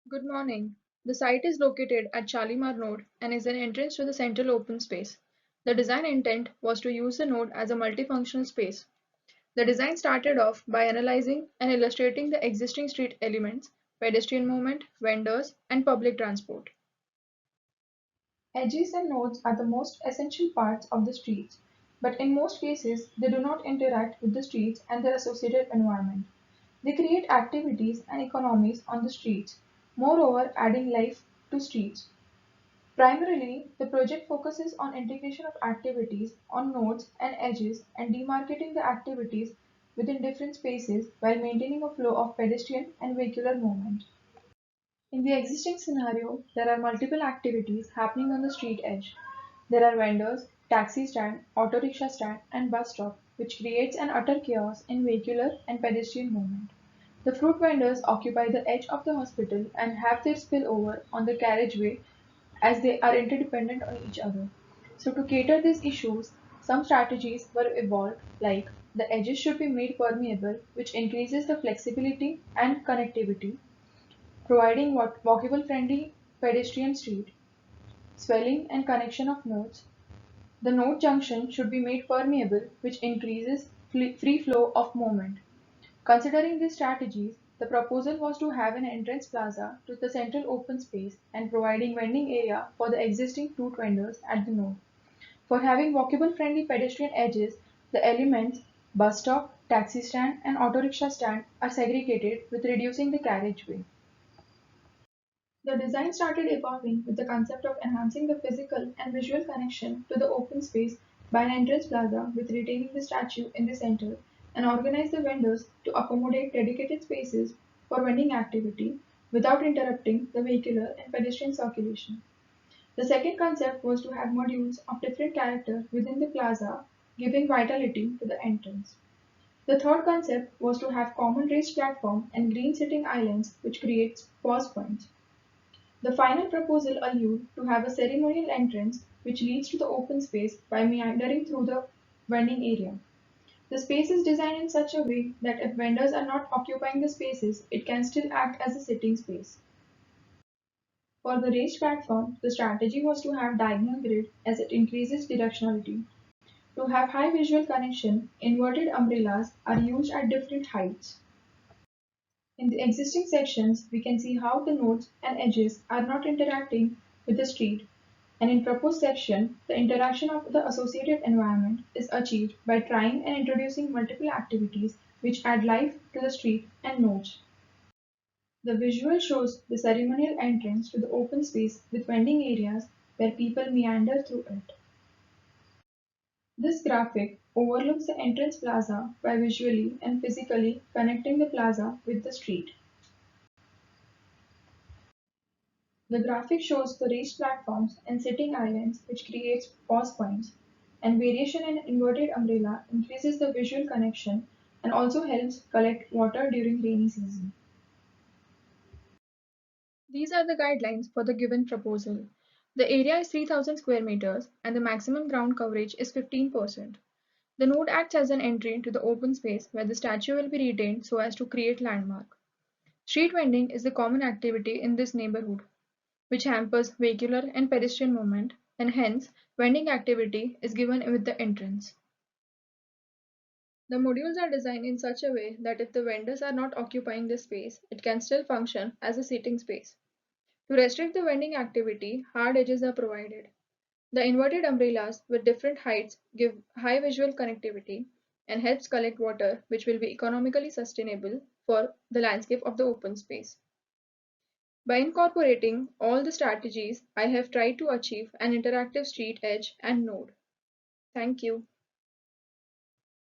Good morning. The site is located at Shalimar Node and is an entrance to the central open space. The design intent was to use the node as a multifunctional space. The design started off by analyzing and illustrating the existing street elements, pedestrian movement, vendors, and public transport. Edges and nodes are the most essential parts of the streets, but in most cases they do not interact with the streets and their associated environment. They create activities and economies on the streets, moreover adding life to streets. Primarily, the project focuses on integration of activities on nodes and edges and demarcating the activities within different spaces while maintaining a flow of pedestrian and vehicular movement. In the existing scenario, there are multiple activities happening on the street edge. There are vendors, taxi stand, auto rickshaw stand, and bus stop, which creates an utter chaos in vehicular and pedestrian movement. The fruit vendors occupy the edge of the hospital and have their spillover on the carriageway as they are interdependent on each other. So, to cater these issues, some strategies were evolved, like the edges should be made permeable, which increases the flexibility and connectivity, providing walkable friendly pedestrian street, swelling and connection of nodes. The node junction should be made permeable, which increases free flow of movement. Considering these strategies, the proposal was to have an entrance plaza to the central open space and providing vending area for the existing fruit vendors at the node. For having walkable friendly pedestrian edges, the elements bus stop, taxi stand, and auto rickshaw stand are segregated with reducing the carriageway. The design started evolving with the concept of enhancing the physical and visual connection to the open space by an entrance plaza with retaining the statue in the center and organize the vendors to accommodate dedicated spaces for vending activity without interrupting the vehicular and pedestrian circulation. The second concept was to have modules of different character within the plaza, giving vitality to the entrance. The third concept was to have common raised platform and green sitting islands which creates pause points. The final proposal allured to have a ceremonial entrance which leads to the open space by meandering through the vending area. The space is designed in such a way that if vendors are not occupying the spaces, it can still act as a sitting space. For the raised platform, the strategy was to have diagonal grid as it increases directionality. To have high visual connection, inverted umbrellas are used at different heights. In the existing sections, we can see how the nodes and edges are not interacting with the street, and in proposed section, the interaction of the associated environment is achieved by trying and introducing multiple activities which add life to the street and nodes. The visual shows the ceremonial entrance to the open space with vending areas where people meander through it. This graphic overlooks the entrance plaza by visually and physically connecting the plaza with the street. The graphic shows the raised platforms and sitting islands which creates pause points, and variation in inverted umbrella increases the visual connection and also helps collect water during rainy season. These are the guidelines for the given proposal. The area is 3000 square meters and the maximum ground coverage is 15%. The node acts as an entry to the open space where the statue will be retained so as to create landmark. Street vending is the common activity in this neighborhood, which hampers vehicular and pedestrian movement, and hence vending activity is given with the entrance. The modules are designed in such a way that if the vendors are not occupying the space, it can still function as a seating space. To restrict the vending activity, hard edges are provided. The inverted umbrellas with different heights give high visual connectivity and helps collect water which will be economically sustainable for the landscape of the open space. By incorporating all the strategies, I have tried to achieve an interactive street edge and node. Thank you.